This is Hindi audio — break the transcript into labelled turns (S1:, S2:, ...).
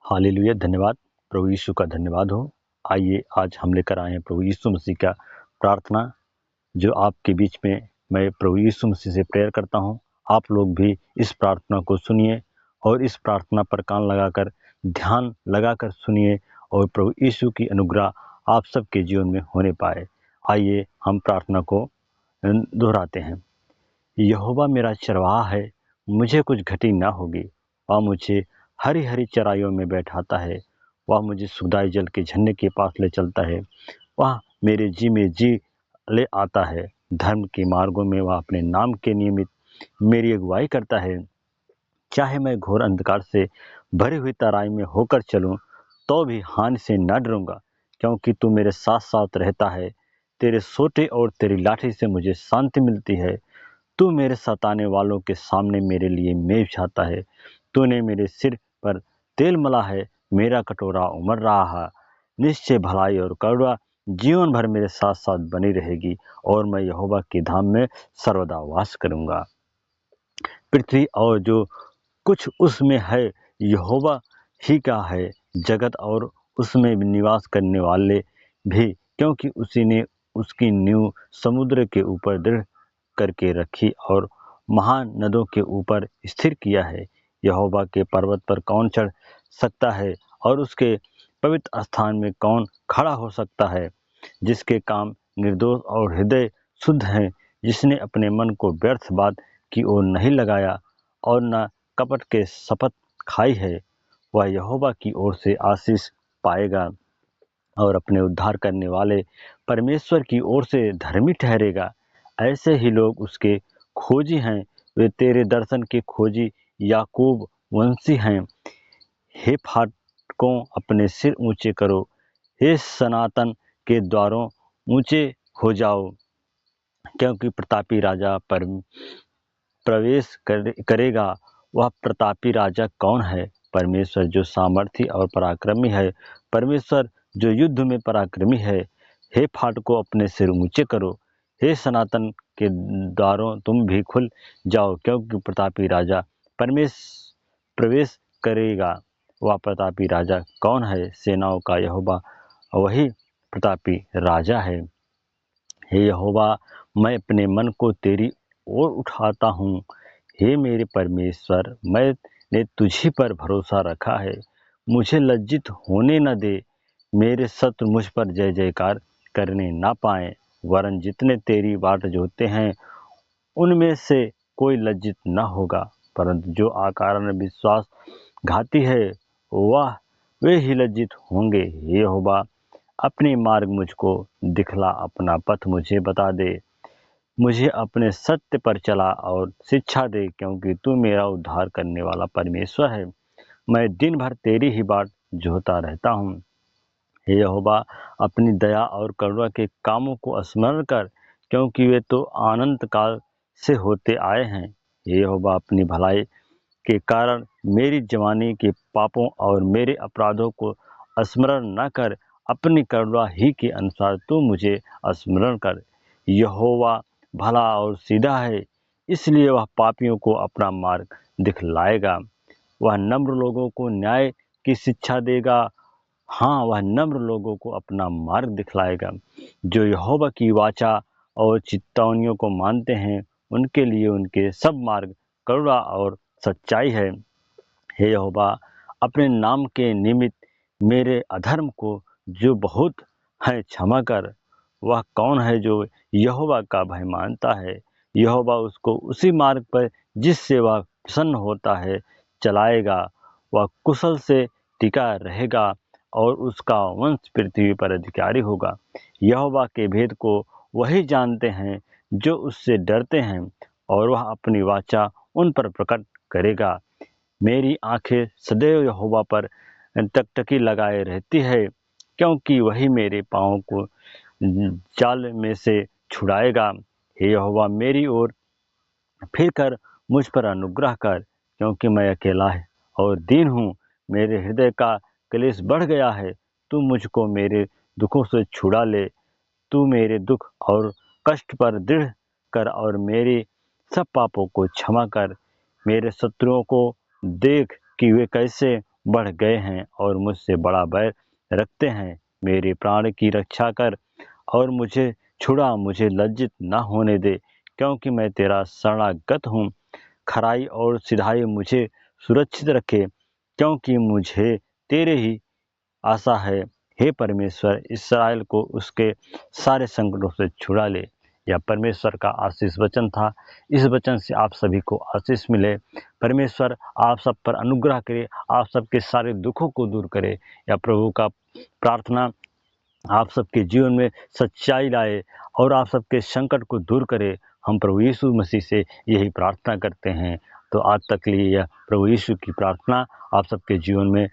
S1: हालेलुया, धन्यवाद। प्रभु यीशु का धन्यवाद हो। आइए आज हम लेकर आए हैं प्रभु यीशु मसीह का प्रार्थना, जो आपके बीच में मैं प्रभु यीशु मसीह से प्रेयर करता हूँ। आप लोग भी इस प्रार्थना को सुनिए और इस प्रार्थना पर कान लगाकर, ध्यान लगाकर सुनिए और प्रभु यीशु की अनुग्रह आप सबके जीवन में होने पाए। आइए हम प्रार्थना को दोहराते हैं। यहोवा मेरा चरवाहा है, मुझे कुछ घटी ना होगी। वह मुझे हरी हरी चराइयों में बैठाता है। वह मुझे सुखदाई जल के झरने के पास ले चलता है। वह मेरे जी में जी ले आता है। धर्म के मार्गों में वह अपने नाम के नियमित मेरी अगुवाई करता है। चाहे मैं घोर अंधकार से भरी हुई तराई में होकर चलूं, तो भी हानि से न डरूंगा, क्योंकि तू मेरे साथ साथ रहता है। तेरे सोटे और तेरी लाठी से मुझे शांति मिलती है। तू मेरे सताने वालों के सामने मेरे लिए मेज बिछाता है। तूने मेरे सिर पर तेल मला है, मेरा कटोरा उमड़ रहा है। निश्चय भलाई और करुणा जीवन भर मेरे साथ साथ बनी रहेगी, और मैं यहोवा के धाम में सर्वदा वास करूंगा। पृथ्वी और जो कुछ उसमें है यहोवा ही का है, जगत और उसमें निवास करने वाले भी, क्योंकि उसी ने उसकी नींव समुद्र के ऊपर दृढ़ करके रखी और महान नदों के ऊपर स्थिर किया है। यहोवा के पर्वत पर कौन चढ़ सकता है, और उसके पवित्र स्थान में कौन खड़ा हो सकता है? जिसके काम निर्दोष और हृदय शुद्ध हैं, जिसने अपने मन को व्यर्थ बात की ओर नहीं लगाया और न कपट के शपथ खाई है, वह यहोवा की ओर से आशीष पाएगा और अपने उद्धार करने वाले परमेश्वर की ओर से धर्मी ठहरेगा। ऐसे ही लोग उसके खोजी हैं, वे तेरे दर्शन के खोजी याकूब वंशी हैं। हे फाटकों, अपने सिर ऊंचे करो, हे सनातन के द्वारों ऊंचे हो जाओ, क्योंकि प्रतापी राजा पर प्रवेश करेगा। वह प्रतापी राजा कौन है? परमेश्वर जो सामर्थी और पराक्रमी है, परमेश्वर जो युद्ध में पराक्रमी है। हे फाटको, अपने सिर ऊंचे करो, हे सनातन के द्वारों तुम भी खुल जाओ, क्योंकि प्रतापी राजा प्रवेश करेगा। वह प्रतापी राजा कौन है? सेनाओं का यहोवा वही प्रतापी राजा है। हे यहोवा, मैं अपने मन को तेरी ओर उठाता हूँ। हे मेरे परमेश्वर, मैंने तुझी पर भरोसा रखा है। मुझे लज्जित होने न दे, मेरे शत्रु मुझ पर जय जयकार करने ना पाएं। वरन जितने तेरी बाट जोते हैं, उनमें से कोई लज्जित न होगा, परंतु जो अकारण विश्वास घाती है, वह वे ही लज्जित होंगे। हे यहोवा, अपने मार्ग मुझको दिखला, अपना पथ मुझे बता दे। मुझे अपने सत्य पर चला और शिक्षा दे, क्योंकि तू मेरा उद्धार करने वाला परमेश्वर है। मैं दिन भर तेरी ही बाट जोहता रहता हूँ। हे यहोवा, अपनी दया और करुणा के कामों को स्मरण कर, क्योंकि वे तो अनंत काल से होते आए हैं। हे यहोवा, अपनी भलाई के कारण मेरी जवानी के पापों और मेरे अपराधों को स्मरण न कर, अपनी करुणा ही के अनुसार तू मुझे स्मरण कर। यहोवा भला और सीधा है, इसलिए वह पापियों को अपना मार्ग दिखलाएगा। वह नम्र लोगों को न्याय की शिक्षा देगा। हाँ, वह नम्र लोगों को अपना मार्ग दिखलाएगा। जो यहोवा की वाचा और चितौनियों को मानते हैं, उनके लिए उनके सब मार्ग करुणा और सच्चाई है। हे यहोवा, अपने नाम के निमित्त मेरे अधर्म को जो बहुत है क्षमा कर। वह कौन है जो यहोवा का भय मानता है? यहोवा उसको उसी मार्ग पर जिससे वह प्रसन्न होता है चलाएगा। वह कुशल से टिका रहेगा और उसका वंश पृथ्वी पर अधिकारी होगा। यहोवा के भेद को वही जानते हैं जो उससे डरते हैं, और वह अपनी वाचा उन पर प्रकट करेगा। मेरी आंखें सदैव यहोवा पर टकटकी लगाए रहती है, क्योंकि वही मेरे पाँव को जाल में से छुड़ाएगा। हे यहोवा, मेरी ओर फिर कर मुझ पर अनुग्रह कर, क्योंकि मैं अकेला है और दीन हूँ। मेरे हृदय का क्लेश बढ़ गया है। तू मुझको मेरे दुखों से छुड़ा ले। तू मेरे दुख और कष्ट पर दृढ़ कर और मेरे सब पापों को क्षमा कर। मेरे शत्रुओं को देख कि वे कैसे बढ़ गए हैं और मुझसे बड़ा बैर रखते हैं। मेरे प्राण की रक्षा कर और मुझे छुड़ा, मुझे लज्जित न होने दे, क्योंकि मैं तेरा शरणागत हूँ। खराई और सिधाई मुझे सुरक्षित रखे, क्योंकि मुझे तेरे ही आशा है। हे परमेश्वर, इस्राएल को उसके सारे संकटों से छुड़ा ले। यह परमेश्वर का आशीष वचन था। इस वचन से आप सभी को आशीष मिले। परमेश्वर आप सब पर अनुग्रह करे, आप सबके सारे दुखों को दूर करे। या प्रभु का प्रार्थना आप सबके जीवन में सच्चाई लाए और आप सबके संकट को दूर करे। हम प्रभु यीशु मसीह से यही प्रार्थना करते हैं। तो आज तक लिए यह प्रभु यीशु की प्रार्थना आप सबके जीवन में